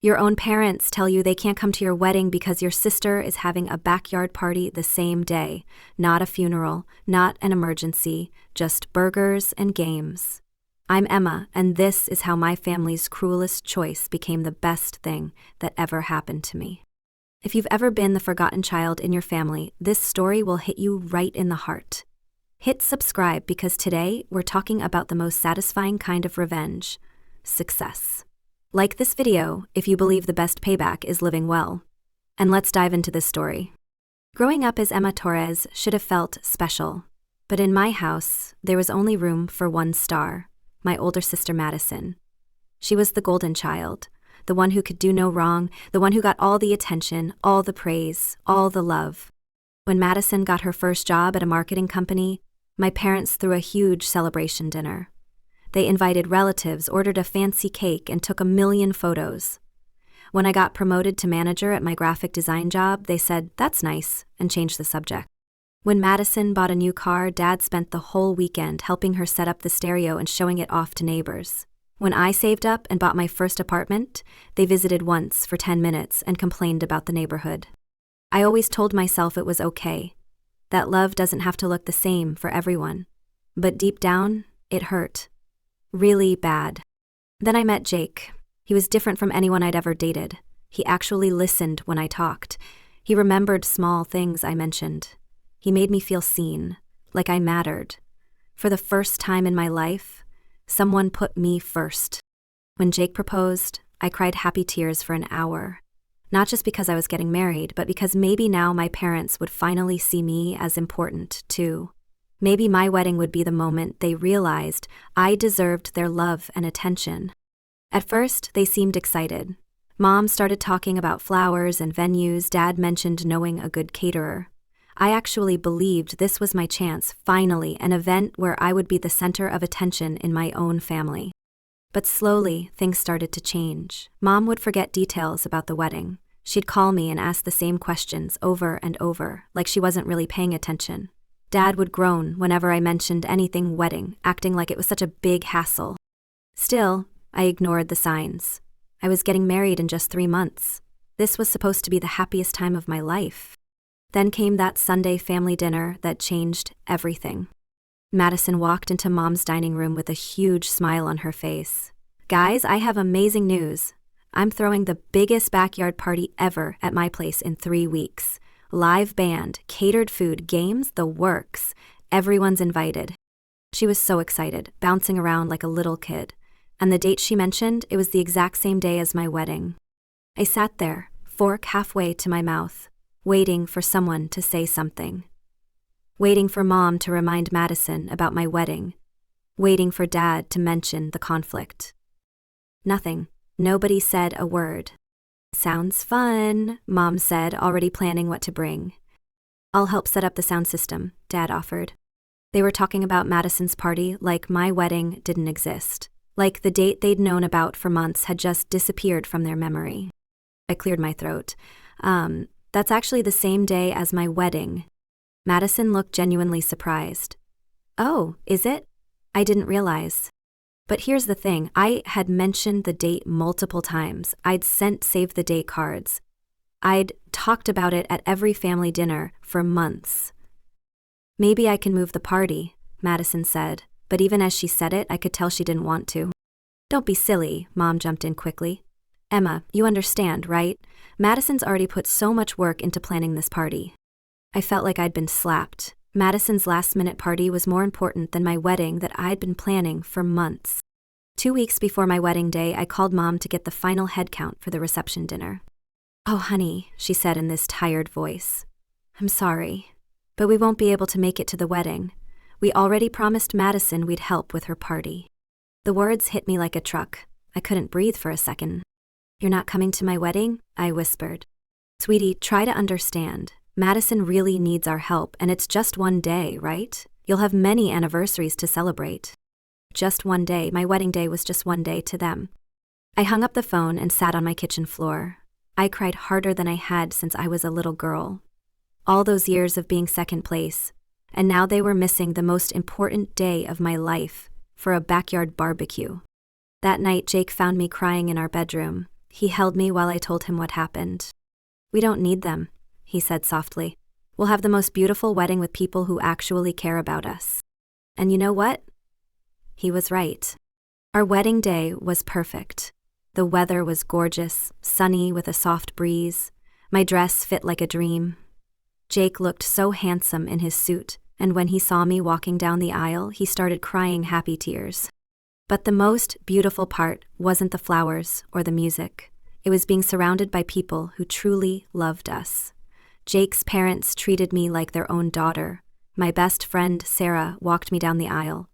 Your own parents tell you they can't come to your wedding because your sister is having a backyard party the same day. Not a funeral, not an emergency, just burgers and games. I'm Emma, and this is how my family's cruelest choice became the best thing that ever happened to me. If you've ever been the forgotten child in your family, this story will hit you right in the heart. Hit subscribe because today we're talking about the most satisfying kind of revenge: success. Like this video if you believe the best payback is living well. And let's dive into this story. Growing up as Emma Torres should have felt special. But in my house, there was only room for one star, my older sister Madison. She was the golden child, the one who could do no wrong, the one who got all the attention, all the praise, all the love. When Madison got her first job at a marketing company, my parents threw a huge celebration dinner. They invited relatives, ordered a fancy cake, and took 1,000,000 photos. When I got promoted to manager at my graphic design job, they said, "That's nice," and changed the subject. When Madison bought a new car, Dad spent the whole weekend helping her set up the stereo and showing it off to neighbors. When I saved up and bought my first apartment, they visited once for 10 minutes and complained about the neighborhood. I always told myself it was okay, that love doesn't have to look the same for everyone. But deep down, it hurt. Really bad. Then I met Jake. He was different from anyone I'd ever dated. He actually listened when I talked. He remembered small things I mentioned. He made me feel seen, like I mattered. For the first time in my life, someone put me first. When Jake proposed, I cried happy tears for an hour. Not just because I was getting married, but because maybe now my parents would finally see me as important, too. Maybe my wedding would be the moment they realized I deserved their love and attention. At first, they seemed excited. Mom started talking about flowers and venues. Dad mentioned knowing a good caterer. I actually believed this was my chance, finally, an event where I would be the center of attention in my own family. But slowly, things started to change. Mom would forget details about the wedding. She'd call me and ask the same questions over and over, like she wasn't really paying attention. Dad would groan whenever I mentioned anything wedding, acting like it was such a big hassle. Still, I ignored the signs. I was getting married in just 3 months. This was supposed to be the happiest time of my life. Then came that Sunday family dinner that changed everything. Madison walked into Mom's dining room with a huge smile on her face. "Guys, I have amazing news. I'm throwing the biggest backyard party ever at my place in 3 weeks. Live band, catered food, games, the works. Everyone's invited." She was so excited, bouncing around like a little kid. And the date she mentioned, it was the exact same day as my wedding. I sat there, fork halfway to my mouth, waiting for someone to say something. Waiting for Mom to remind Madison about my wedding. Waiting for Dad to mention the conflict. Nothing. Nobody said a word. "Sounds fun," Mom said, already planning what to bring. "I'll help set up the sound system," Dad offered. They were talking about Madison's party like my wedding didn't exist. Like the date they'd known about for months had just disappeared from their memory. I cleared my throat. That's actually the same day as my wedding." Madison looked genuinely surprised. "Oh, is it? I didn't realize." But here's the thing, I had mentioned the date multiple times. I'd sent save the date cards. I'd talked about it at every family dinner for months. "Maybe I can move the party," Madison said, but even as she said it, I could tell she didn't want to. "Don't be silly," Mom jumped in quickly. "Emma, you understand, right? Madison's already put so much work into planning this party." I felt like I'd been slapped. Madison's last-minute party was more important than my wedding that I'd been planning for months. 2 weeks before my wedding day, I called Mom to get the final head count for the reception dinner. "Oh, honey," she said in this tired voice. "I'm sorry, but we won't be able to make it to the wedding. We already promised Madison we'd help with her party." The words hit me like a truck. I couldn't breathe for a second. "You're not coming to my wedding?" I whispered. "Sweetie, try to understand. Madison really needs our help, and it's just one day, right? You'll have many anniversaries to celebrate." Just one day, my wedding day was just one day to them. I hung up the phone and sat on my kitchen floor. I cried harder than I had since I was a little girl. All those years of being second place, and now they were missing the most important day of my life for a backyard barbecue. That night, Jake found me crying in our bedroom. He held me while I told him what happened. "We don't need them," he said softly. "We'll have the most beautiful wedding with people who actually care about us." And you know what? He was right. Our wedding day was perfect. The weather was gorgeous, sunny with a soft breeze. My dress fit like a dream. Jake looked so handsome in his suit, and when he saw me walking down the aisle, he started crying happy tears. But the most beautiful part wasn't the flowers or the music. It was being surrounded by people who truly loved us. Jake's parents treated me like their own daughter. My best friend, Sarah, walked me down the aisle.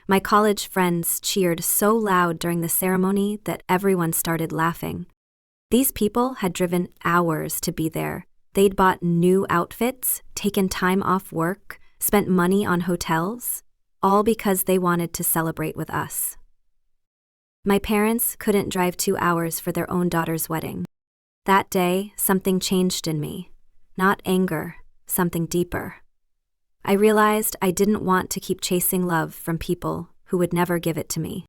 My college friends cheered so loud during the ceremony that everyone started laughing. These people had driven hours to be there. They'd bought new outfits, taken time off work, spent money on hotels, all because they wanted to celebrate with us. My parents couldn't drive 2 hours for their own daughter's wedding. That day, something changed in me. Not anger, something deeper. I realized I didn't want to keep chasing love from people who would never give it to me.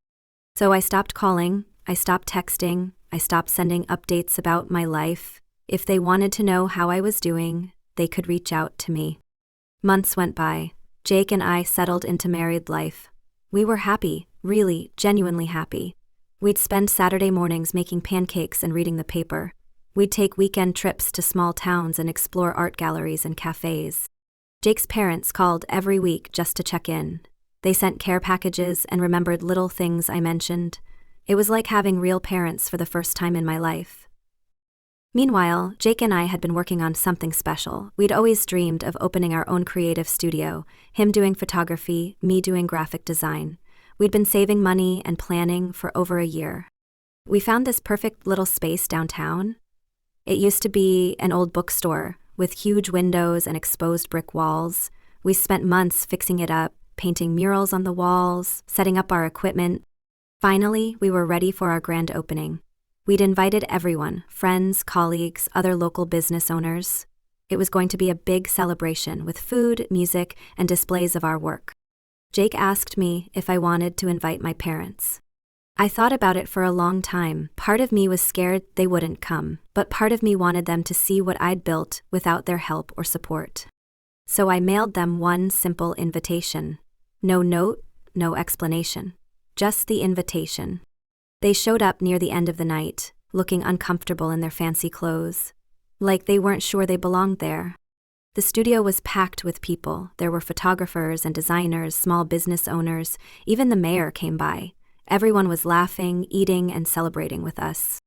So I stopped calling, I stopped texting, I stopped sending updates about my life. If they wanted to know how I was doing, they could reach out to me. Months went by. Jake and I settled into married life. We were happy, really, genuinely happy. We'd spend Saturday mornings making pancakes and reading the paper. We'd take weekend trips to small towns and explore art galleries and cafes. Jake's parents called every week just to check in. They sent care packages and remembered little things I mentioned. It was like having real parents for the first time in my life. Meanwhile, Jake and I had been working on something special. We'd always dreamed of opening our own creative studio, him doing photography, me doing graphic design. We'd been saving money and planning for over a year. We found this perfect little space downtown. It used to be an old bookstore with huge windows and exposed brick walls. We spent months fixing it up, painting murals on the walls, setting up our equipment. Finally, we were ready for our grand opening. We'd invited everyone, friends, colleagues, other local business owners. It was going to be a big celebration with food, music, and displays of our work. Jake asked me if I wanted to invite my parents. I thought about it for a long time. Part of me was scared they wouldn't come, but part of me wanted them to see what I'd built without their help or support. So I mailed them one simple invitation. No note, no explanation. Just the invitation. They showed up near the end of the night, looking uncomfortable in their fancy clothes, like they weren't sure they belonged there. The studio was packed with people. There were photographers and designers, small business owners, even the mayor came by. Everyone was laughing, eating, and celebrating with us.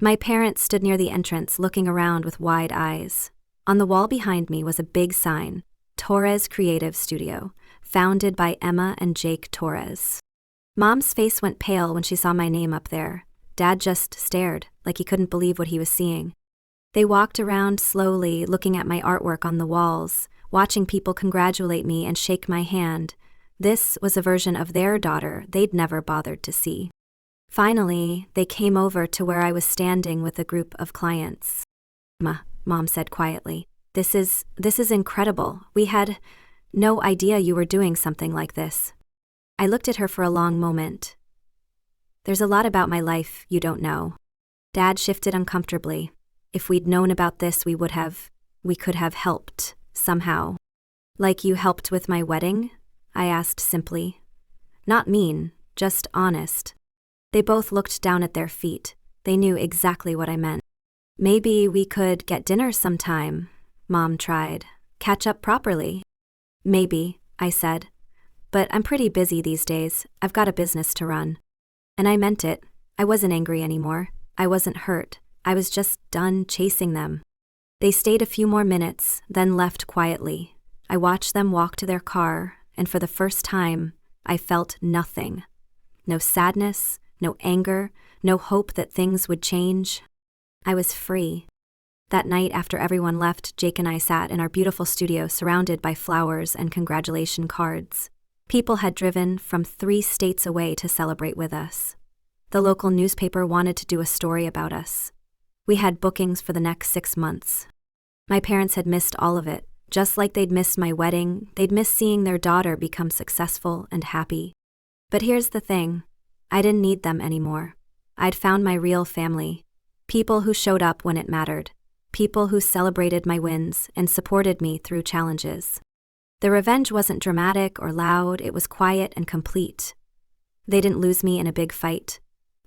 My parents stood near the entrance, looking around with wide eyes. On the wall behind me was a big sign, Torres Creative Studio, founded by Emma and Jake Torres. Mom's face went pale when she saw my name up there. Dad just stared, like he couldn't believe what he was seeing. They walked around slowly, looking at my artwork on the walls, watching people congratulate me and shake my hand. This was a version of their daughter they'd never bothered to see. Finally, they came over to where I was standing with a group of clients. Mom said quietly, This is incredible. We had no idea you were doing something like this." I looked at her for a long moment. "There's a lot about my life you don't know." Dad shifted uncomfortably. "If we'd known about this, we could have helped, somehow." "Like you helped with my wedding?" I asked simply. Not mean, just honest. They both looked down at their feet. They knew exactly what I meant. "Maybe we could get dinner sometime," Mom tried. "Catch up properly." "Maybe," I said. "But I'm pretty busy these days. I've got a business to run." And I meant it. I wasn't angry anymore. I wasn't hurt. I was just done chasing them. They stayed a few more minutes, then left quietly. I watched them walk to their car, and for the first time, I felt nothing. No sadness, no anger, no hope that things would change. I was free. That night after everyone left, Jake and I sat in our beautiful studio surrounded by flowers and congratulation cards. People had driven from 3 states away to celebrate with us. The local newspaper wanted to do a story about us. We had bookings for the next 6 months. My parents had missed all of it. Just like they'd missed my wedding, they'd missed seeing their daughter become successful and happy. But here's the thing. I didn't need them anymore. I'd found my real family. People who showed up when it mattered. People who celebrated my wins and supported me through challenges. The revenge wasn't dramatic or loud, it was quiet and complete. They didn't lose me in a big fight.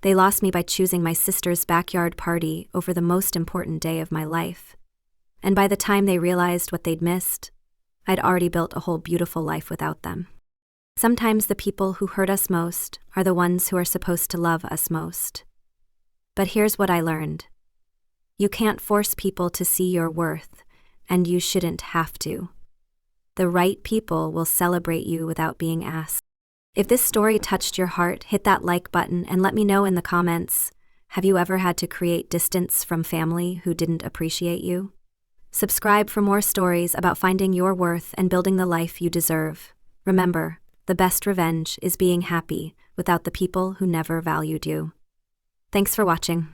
They lost me by choosing my sister's backyard party over the most important day of my life. And by the time they realized what they'd missed, I'd already built a whole beautiful life without them. Sometimes the people who hurt us most are the ones who are supposed to love us most. But here's what I learned. You can't force people to see your worth, and you shouldn't have to. The right people will celebrate you without being asked. If this story touched your heart, hit that like button and let me know in the comments, have you ever had to create distance from family who didn't appreciate you? Subscribe for more stories about finding your worth and building the life you deserve. Remember, the best revenge is being happy without the people who never valued you. Thanks for watching.